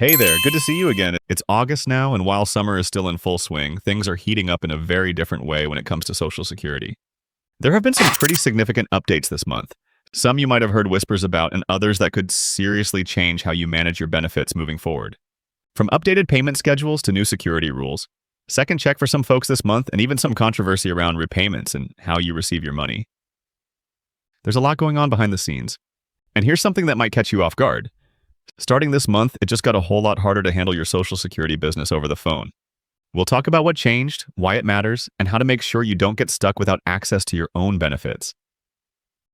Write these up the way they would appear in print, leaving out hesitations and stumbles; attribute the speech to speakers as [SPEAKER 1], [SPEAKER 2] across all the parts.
[SPEAKER 1] Hey there, good to see you again. It's August now, and while summer is still in full swing, things are heating up in a very different way when it comes to Social Security. There have been some pretty significant updates this month. Some you might have heard whispers about, and others that could seriously change how you manage your benefits moving forward. From updated payment schedules to new security rules, second check for some folks this month, and even some controversy around repayments and how you receive your money. There's a lot going on behind the scenes. And here's something that might catch you off guard. Starting this month, it just got a whole lot harder to handle your Social Security business over the phone. We'll talk about what changed, why it matters, and how to make sure you don't get stuck without access to your own benefits.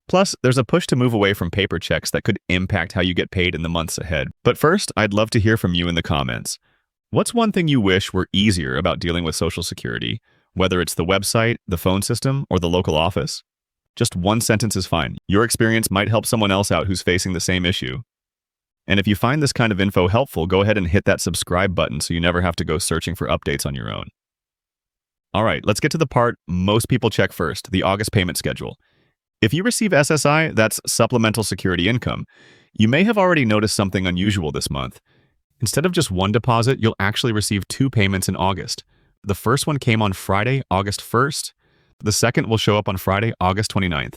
[SPEAKER 1] Plus, there's a push to move away from paper checks that could impact how you get paid in the months ahead. But first, I'd love to hear from you in the comments. What's one thing you wish were easier about dealing with Social Security, whether it's the website, the phone system, or the local office? Just one sentence is fine. Your experience might help someone else out who's facing the same issue. And if you find this kind of info helpful, go ahead and hit that subscribe button so you never have to go searching for updates on your own. All right, let's get to the part most people check first, the August payment schedule. If you receive SSI, that's Supplemental Security Income, you may have already noticed something unusual this month. Instead of just one deposit, you'll actually receive two payments in August. The first one came on Friday, August 1st. The second will show up on Friday, August 29th.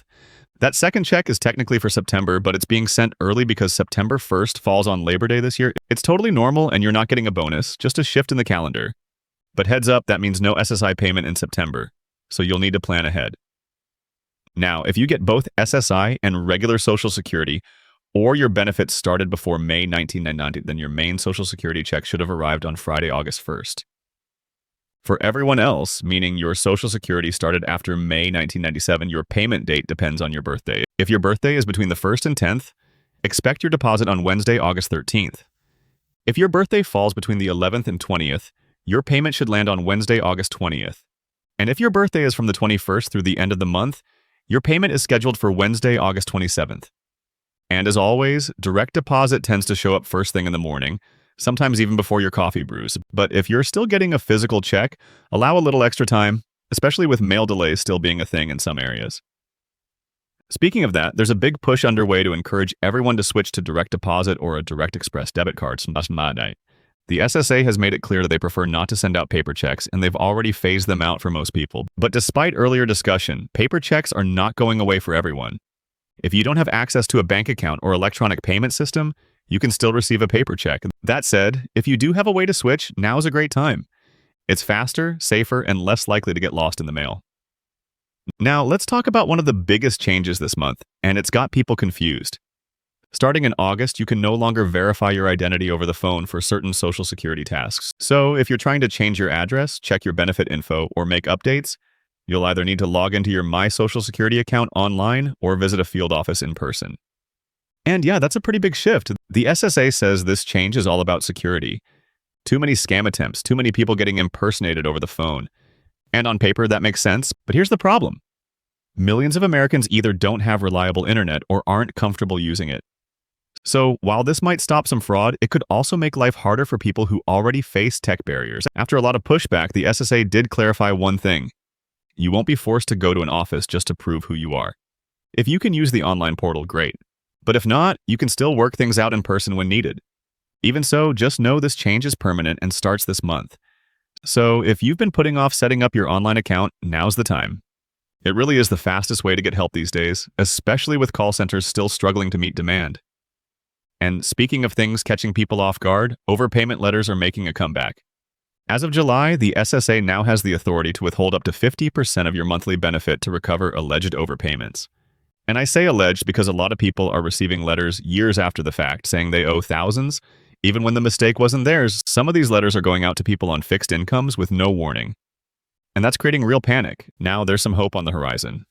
[SPEAKER 1] That second check is technically for September, but it's being sent early because September 1st falls on Labor Day this year. It's totally normal and you're not getting a bonus, just a shift in the calendar. But heads up, that means no SSI payment in September, so you'll need to plan ahead. Now, if you get both SSI and regular Social Security, or your benefits started before May 1990, then your main Social Security check should have arrived on Friday, August 1st. For everyone else, meaning your Social Security started after May 1997, your payment date depends on your birthday. If your birthday is between the 1st and 10th, expect your deposit on Wednesday, August 13th. If your birthday falls between the 11th and 20th, your payment should land on Wednesday, August 20th. And if your birthday is from the 21st through the end of the month, your payment is scheduled for Wednesday, August 27th. And as always, direct deposit tends to show up first thing in the morning, sometimes even before your coffee brews. But if you're still getting a physical check, allow a little extra time, especially with mail delays still being a thing in some areas. Speaking of that, there's a big push underway to encourage everyone to switch to direct deposit or a direct express debit card. The SSA has made it clear that they prefer not to send out paper checks, and they've already phased them out for most people. But despite earlier discussion, paper checks are not going away for everyone. If you don't have access to a bank account or electronic payment system, you can still receive a paper check. That said, if you do have a way to switch, now is a great time. It's faster, safer, and less likely to get lost in the mail. Now, let's talk about one of the biggest changes this month, and it's got people confused. Starting in August, you can no longer verify your identity over the phone for certain Social Security tasks. So if you're trying to change your address, check your benefit info, or make updates, you'll either need to log into your My Social Security account online or visit a field office in person. And yeah, that's a pretty big shift. The SSA says this change is all about security. Too many scam attempts, too many people getting impersonated over the phone. And on paper, that makes sense, but here's the problem. Millions of Americans either don't have reliable internet or aren't comfortable using it. So while this might stop some fraud, it could also make life harder for people who already face tech barriers. After a lot of pushback, the SSA did clarify one thing. You won't be forced to go to an office just to prove who you are. If you can use the online portal, great. But if not, you can still work things out in person when needed. Even so, just know this change is permanent and starts this month. So if you've been putting off setting up your online account, now's the time. It really is the fastest way to get help these days, especially with call centers still struggling to meet demand. And speaking of things catching people off guard, overpayment letters are making a comeback. As of July, the SSA now has the authority to withhold up to 50% of your monthly benefit to recover alleged overpayments. And I say alleged because a lot of people are receiving letters years after the fact saying they owe thousands, even when the mistake wasn't theirs. Some of these letters are going out to people on fixed incomes with no warning. And that's creating real panic. Now there's some hope on the horizon.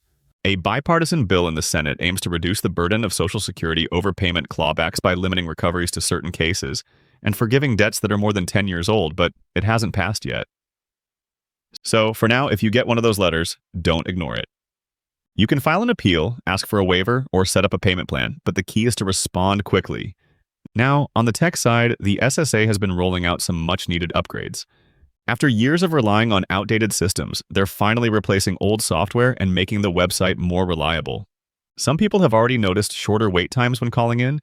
[SPEAKER 1] A bipartisan bill in the Senate aims to reduce the burden of Social Security overpayment clawbacks by limiting recoveries to certain cases and forgiving debts that are more than 10 years old, but it hasn't passed yet. So for now, if you get one of those letters, don't ignore it. You can file an appeal, ask for a waiver, or set up a payment plan, but the key is to respond quickly. Now, on the tech side, the SSA has been rolling out some much-needed upgrades. After years of relying on outdated systems, they're finally replacing old software and making the website more reliable. Some people have already noticed shorter wait times when calling in,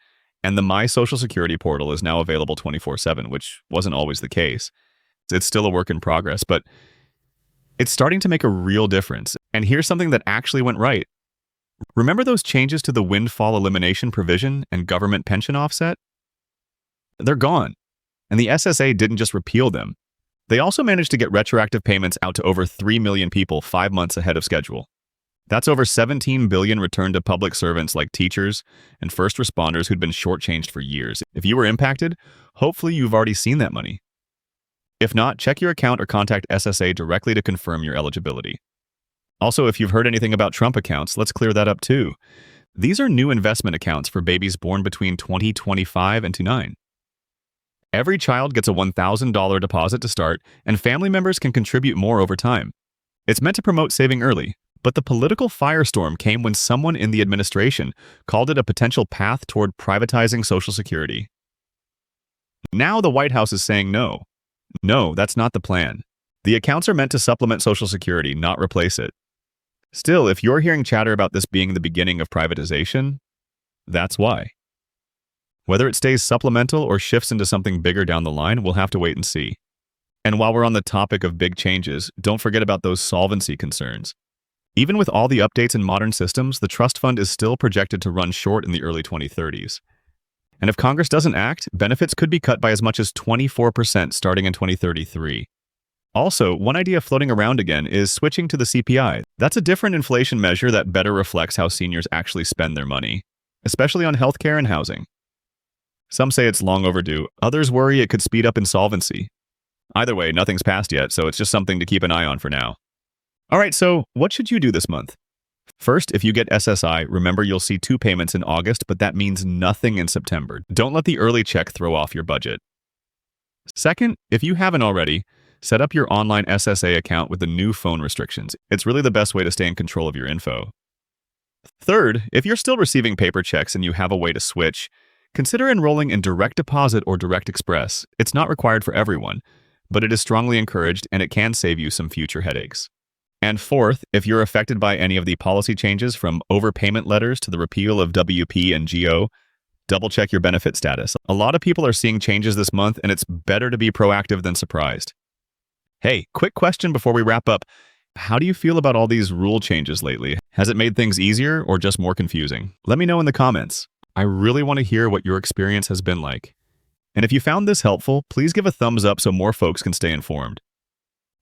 [SPEAKER 1] And the My Social Security portal is now available 24/7, which wasn't always the case. It's still a work in progress, but it's starting to make a real difference. And here's something that actually went right. Remember those changes to the windfall elimination provision and government pension offset? They're gone. And the SSA didn't just repeal them. They also managed to get retroactive payments out to over 3 million people 5 months ahead of schedule. That's over 17 billion returned to public servants like teachers and first responders who'd been shortchanged for years. If you were impacted, hopefully you've already seen that money. If not, check your account or contact SSA directly to confirm your eligibility. Also, if you've heard anything about Trump accounts, let's clear that up too. These are new investment accounts for babies born between 2025 and 29. Every child gets a $1,000 deposit to start, and family members can contribute more over time. It's meant to promote saving early, but the political firestorm came when someone in the administration called it a potential path toward privatizing Social Security. Now the White House is saying no. No, that's not the plan. The accounts are meant to supplement Social Security, not replace it. Still, if you're hearing chatter about this being the beginning of privatization, that's why. Whether it stays supplemental or shifts into something bigger down the line, we'll have to wait and see. And while we're on the topic of big changes, don't forget about those solvency concerns. Even with all the updates in modern systems, the trust fund is still projected to run short in the early 2030s. And if Congress doesn't act, benefits could be cut by as much as 24% starting in 2033. Also, one idea floating around again is switching to the CPI. That's a different inflation measure that better reflects how seniors actually spend their money, especially on healthcare and housing. Some say it's long overdue. Others worry it could speed up insolvency. Either way, nothing's passed yet, so it's just something to keep an eye on for now. All right, so what should you do this month? First, if you get SSI, remember you'll see 2 payments in August, but that means nothing in September. Don't let the early check throw off your budget. Second, if you haven't already, set up your online SSA account with the new phone restrictions. It's really the best way to stay in control of your info. Third, if you're still receiving paper checks and you have a way to switch, consider enrolling in Direct Deposit or Direct Express. It's not required for everyone, but it is strongly encouraged and it can save you some future headaches. And fourth, if you're affected by any of the policy changes from overpayment letters to the repeal of WP and GO, double-check your benefit status. A lot of people are seeing changes this month, and it's better to be proactive than surprised. Hey, quick question before we wrap up. How do you feel about all these rule changes lately? Has it made things easier or just more confusing? Let me know in the comments. I really want to hear what your experience has been like. And if you found this helpful, please give a thumbs up so more folks can stay informed.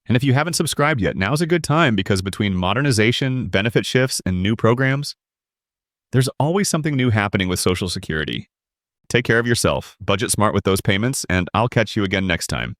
[SPEAKER 1] And if you haven't subscribed yet, now's a good time because between modernization, benefit shifts, and new programs, there's always something new happening with Social Security. Take care of yourself, budget smart with those payments, and I'll catch you again next time.